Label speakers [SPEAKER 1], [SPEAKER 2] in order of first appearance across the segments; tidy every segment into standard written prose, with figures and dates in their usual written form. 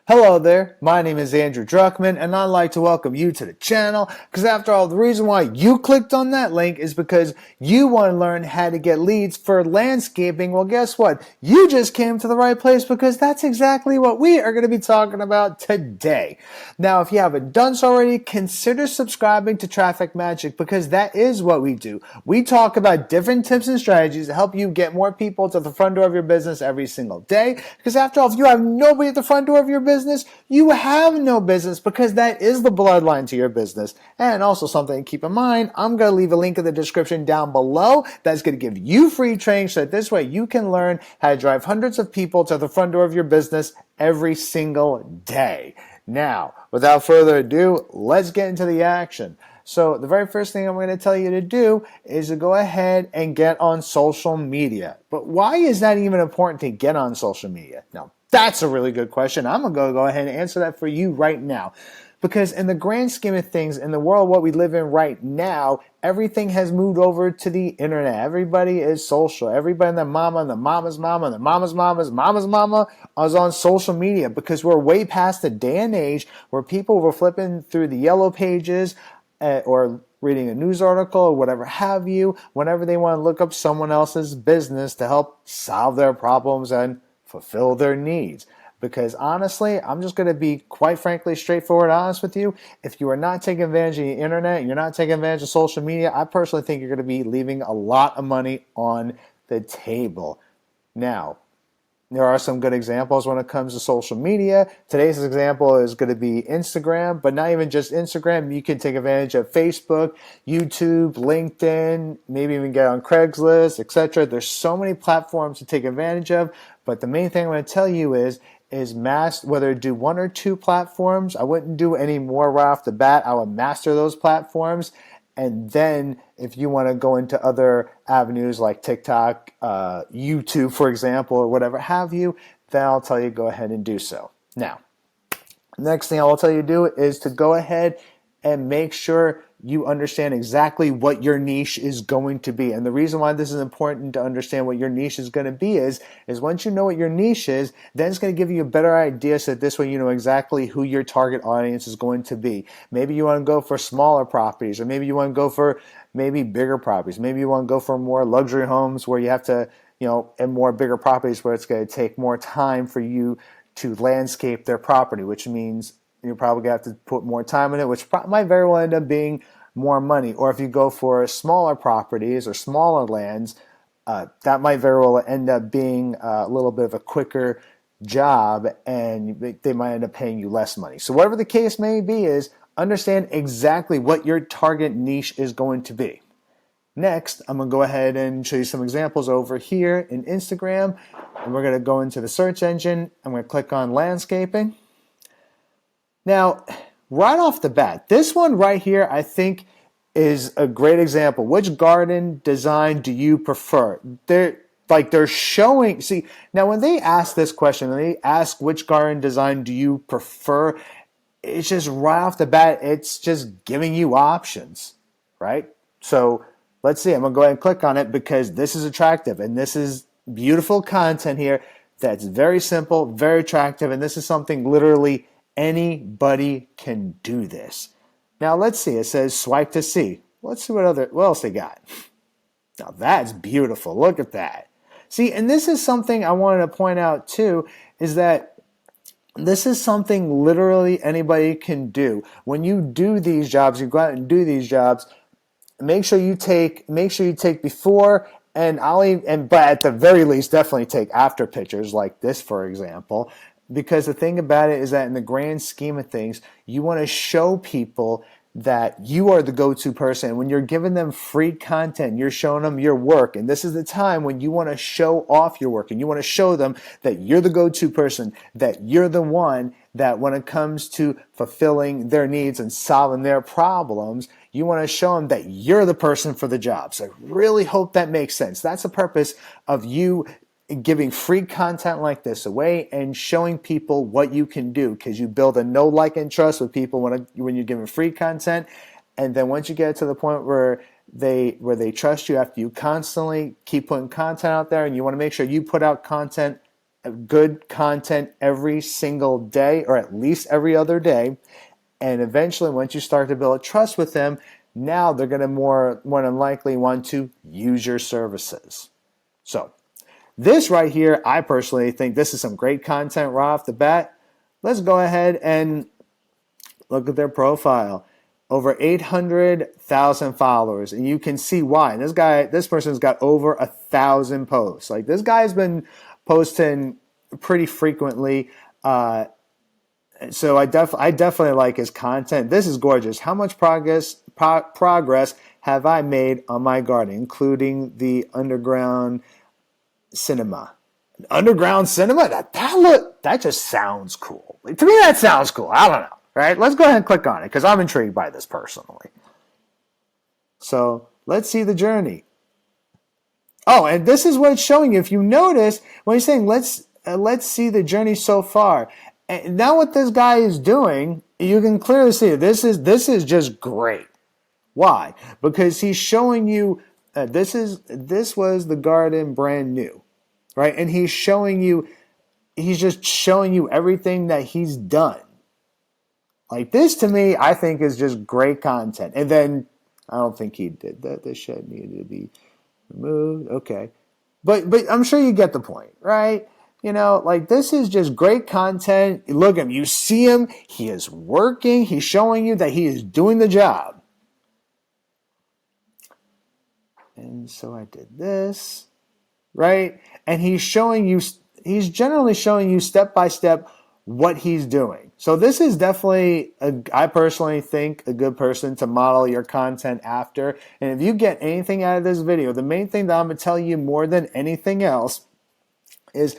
[SPEAKER 1] Hello there, my name is Andrew Druckman, and I'd like to welcome you to the channel because after all, the reason why you clicked on that link is because you want to learn how to get leads for landscaping. Well, guess what? You just came to the right place because that's exactly what we are going to be talking about today. Now, if you haven't done so already, consider subscribing to Traffic Magic because that is what we do. We talk about different tips and strategies to help you get more people to the front door of your business every single day because after all, if you have nobody at the front door of your business, you have no business because that is the bloodline to your business. And also something to keep in mind, I'm going to leave a link in the description down below that's going to give you free training so that this way you can learn how to drive hundreds of people to the front door of your business every single day. Now, without further ado, let's get into the action. So the very first thing I'm going to tell you to do is to go ahead and get on social media. But why is that even important to get on social media? Now, that's a really good question. I'm going to go ahead and answer that for you right now. Because in the grand scheme of things, in the world what we live in right now, everything has moved over to the internet. Everybody is social. Everybody and their mama and their mama's mama and their mama's mama's mama's mama is on social media because we're way past the day and age where people were flipping through the yellow pages or reading a news article or whatever have you, whenever they want to look up someone else's business to help solve their problems and fulfill their needs. Because honestly, I'm just going to be quite frankly straightforward honest with you. If you are not taking advantage of the internet, you're not taking advantage of social media, I personally think you're going to be leaving a lot of money on the table. Now, there are some good examples when it comes to social media. Today's example is going to be Instagram, but not even just Instagram. You can take advantage of Facebook, YouTube, LinkedIn, maybe even get on Craigslist, etc. There's so many platforms to take advantage of, but the main thing I'm going to tell you is whether do one or two platforms. I wouldn't do any more right off the bat. I would master those platforms. And then if you want to go into other avenues like TikTok, YouTube, for example, or whatever have you, then I'll tell you go ahead and do so. Now, next thing I will tell you to do is to go ahead and make sure you understand exactly what your niche is going to be. And the reason why this is important to understand what your niche is going to be is once you know what your niche is, then it's going to give you a better idea so that this way you know exactly who your target audience is going to be. Maybe you want to go for smaller properties, or maybe you want to go for maybe bigger properties. Maybe you want to go for more luxury homes where you have to, and more bigger properties where it's going to take more time for you to landscape their property, which means you're probably going to have to put more time in it, which might very well end up being more money. Or if you go for smaller properties or smaller lands, that might very well end up being a little bit of a quicker job, and they might end up paying you less money. So whatever the case may be is understand exactly what your target niche is going to be. Next, I'm going to go ahead and show you some examples over here in Instagram, and we're going to go into the search engine. I'm going to click on landscaping. Now, right off the bat, this one right here, I think, is a great example. Which garden design do you prefer? They're showing, see, now when they ask this question, when they ask which garden design do you prefer, it's just right off the bat, it's just giving you options, right? So let's see, I'm going to go ahead and click on it because this is attractive and this is beautiful content here that's very simple, very attractive, and this is something literally anybody can do this. Now let's see, it says swipe to see. Let's see what else they got. Now that's beautiful, look at that. See, and this is something I wanted to point out too, is that this is something literally anybody can do. When you do these jobs, you go out and do these jobs, make sure you take before but at the very least definitely take after pictures like this, for example. Because the thing about it is that in the grand scheme of things, you want to show people that you are the go-to person. When you're giving them free content, you're showing them your work. And this is the time when you want to show off your work and you want to show them that you're the go-to person, that you're the one that when it comes to fulfilling their needs and solving their problems, you want to show them that you're the person for the job. So I really hope that makes sense. That's the purpose of you giving free content like this away and showing people what you can do, because you build a know, like, and trust with people when you're giving free content. And then once you get to the point where they trust you after you constantly keep putting content out there, and you want to make sure you put out content good content every single day, or at least every other day. And eventually, once you start to build trust with them, now they're going to more than likely want to use your services. So this right here, I personally think this is some great content right off the bat. Let's go ahead and look at their profile. Over 800,000 followers, and you can see why. This person's got over 1,000 posts. Like, this guy's been posting pretty frequently. So I definitely like his content. This is gorgeous. How much progress have I made on my garden, including the underground cinema? Underground cinema? That just sounds cool. To me, that sounds cool. I don't know. Right? Let's go ahead and click on it because I'm intrigued by this personally. So let's see the journey. Oh, and this is what it's showing you. If you notice, when he's saying let's see the journey so far. And now what this guy is doing, you can clearly see this is just great. Why? Because he's showing you this was the garden brand new, right? And he's just showing you everything that he's done. Like, this to me, I think is just great content. And then I don't think he did that. The shed needed to be removed. Okay. But I'm sure you get the point, right? You know, like, this is just great content. Look at him. You see him. He is working. He's showing you that he is doing the job. And so I did this, right? And he's generally showing you step by step what he's doing. So this is definitely, I personally think, a good person to model your content after. And if you get anything out of this video, the main thing that I'm going to tell you more than anything else is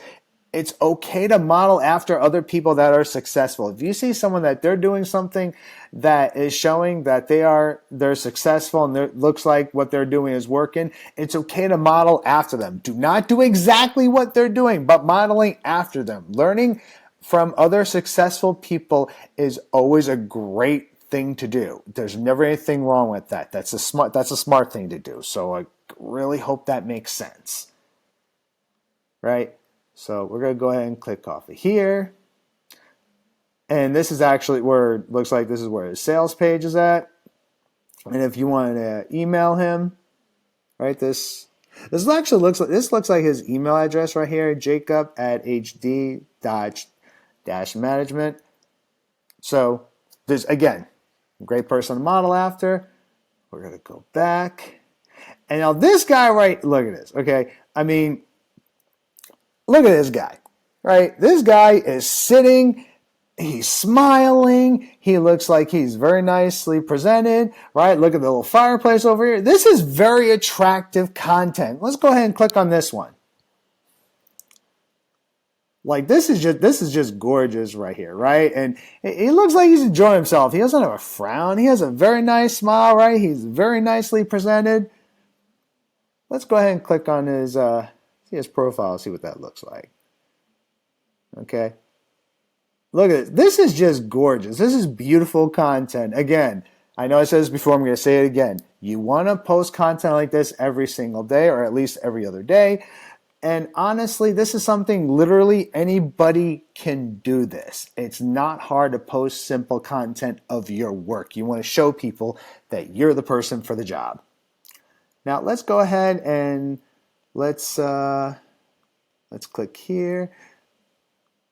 [SPEAKER 1] it's okay to model after other people that are successful. If you see someone that they're doing something that is showing that they're successful and it looks like what they're doing is working, it's okay to model after them. Do not do exactly what they're doing, but modeling after them. Learning from other successful people is always a great thing to do. There's never anything wrong with that. That's a smart thing to do. So I really hope that makes sense. Right? So we're going to go ahead and click off of here. And this is actually where it looks like this is where his sales page is at. And if you want to email him, right, this actually looks like his email address right here, jacob@hd-management. So there's, again, great person to model after. We're going to go back. And now this guy, right, look at this, okay? I mean, look at this guy, right? This guy is sitting, he's smiling, he looks like he's very nicely presented, right? Look at the little fireplace over here. This is very attractive content. Let's go ahead and click on this one. Like, this is just gorgeous right here, right? And he looks like he's enjoying himself. He doesn't have a frown. He has a very nice smile, right? He's very nicely presented. Let's go ahead and click on his profile, see what that looks like. Okay. Look at this. This is just gorgeous. This is beautiful content. Again, I know I said this before. I'm going to say it again. You want to post content like this every single day, or at least every other day. And honestly, this is something literally anybody can do this. It's not hard to post simple content of your work. You want to show people that you're the person for the job. Now, let's go ahead and let's click here.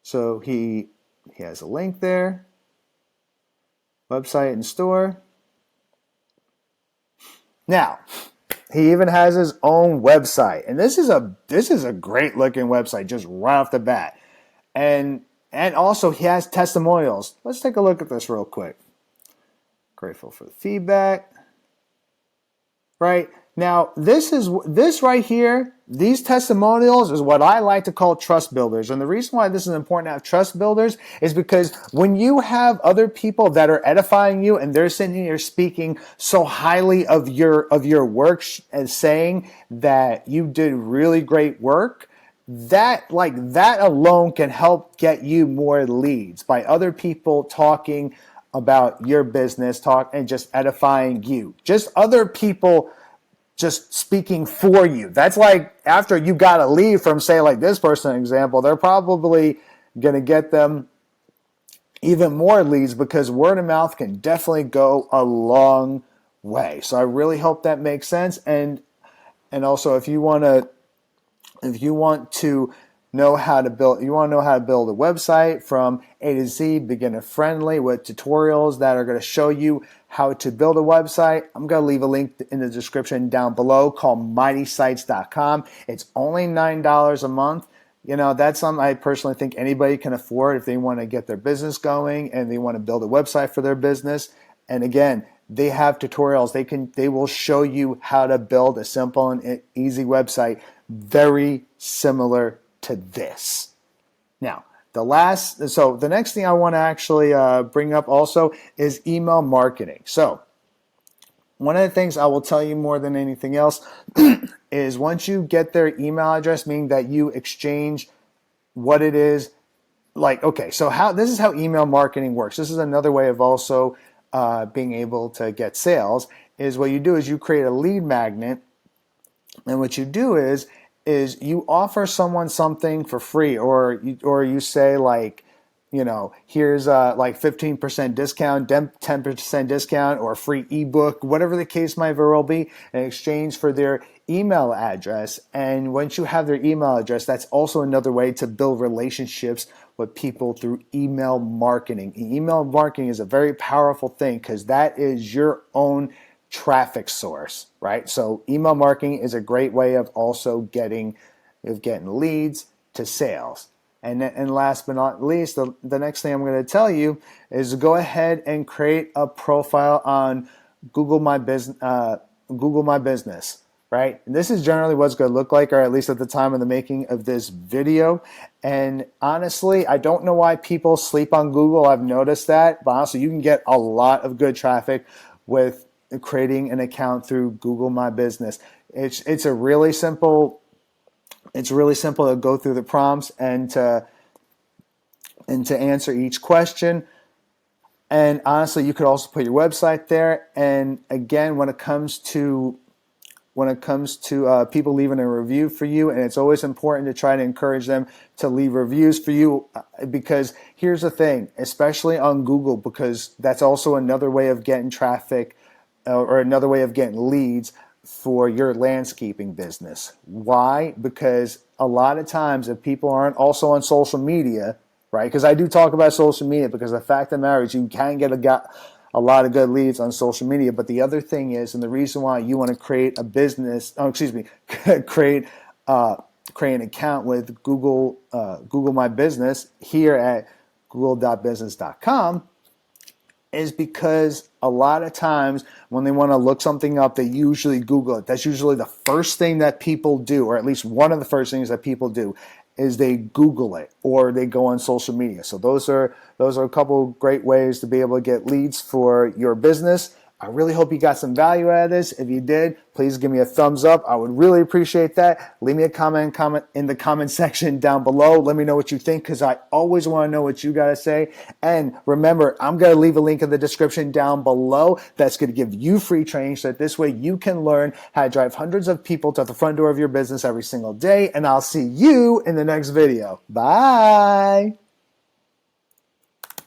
[SPEAKER 1] So he has a link there. Website and store. Now, he even has his own website. And this is a great looking website just right off the bat. And also he has testimonials. Let's take a look at this real quick. Grateful for the feedback. Right? Now, this right here, these testimonials is what I like to call trust builders. And the reason why this is important to have trust builders is because when you have other people that are edifying you and they're sitting here speaking so highly of your work and saying that you did really great work, that alone can help get you more leads by other people talking about your business, and just edifying you. Just other people just speaking for you. That's like after you got a lead from, say, like this person example, they're probably going to get them even more leads, because word of mouth can definitely go a long way. So I really hope that makes sense. And also, if you want to know how to build a website from A to Z, beginner friendly, with tutorials that are going to show you how to build a website, I'm going to leave a link in the description down below called MightySites.com. It's only $9 a month. That's something I personally think anybody can afford if they want to get their business going and they want to build a website for their business. And again, they have tutorials. They will show you how to build a simple and easy website very similar to this. Now, the next thing I want to actually bring up also is email marketing. So one of the things I will tell you more than anything else is once you get their email address, meaning that you exchange what it is, like, okay, so this is how email marketing works. This is another way of also being able to get sales, is what you do is you create a lead magnet, and what you do is you offer someone something for free, or you say, like, here's like 15% discount, 10% discount, or a free ebook, whatever the case might very well be, in exchange for their email address. And once you have their email address, that's also another way to build relationships with people through email marketing. Email marketing is a very powerful thing because that is your own traffic source, right? So email marketing is a great way of also getting leads to sales. And last but not least, the next thing I'm going to tell you is go ahead and create a profile on Google My Business, right? And this is generally what it's going to look like, or at least at the time of the making of this video. And honestly, I don't know why people sleep on Google. I've noticed that, but honestly, you can get a lot of good traffic with creating an account through Google My Business. It's really simple to go through the prompts and to answer each question. And honestly, you could also put your website there. And again, when it comes to people leaving a review for you, and it's always important to try to encourage them to leave reviews for you, because here's the thing, especially on Google, because that's also another way of getting traffic, or another way of getting leads for your landscaping business. Why? Because a lot of times if people aren't also on social media, right? Because I do talk about social media, because the fact of the matter is you can get a lot of good leads on social media. But the other thing is, and the reason why you want to create a business, create an account with Google My Business here at google.business.com, is because a lot of times when they want to look something up, they usually Google it. That's usually the first thing that people do, or at least one of the first things that people do, is they Google it, or they go on social media. So those are a couple great ways to be able to get leads for your business. I really hope you got some value out of this. If you did, please give me a thumbs up. I would really appreciate that. Leave me a comment in the comment section down below. Let me know what you think, because I always want to know what you got to say. And remember, I'm going to leave a link in the description down below that's going to give you free training, so that this way you can learn how to drive hundreds of people to the front door of your business every single day. And I'll see you in the next video. Bye.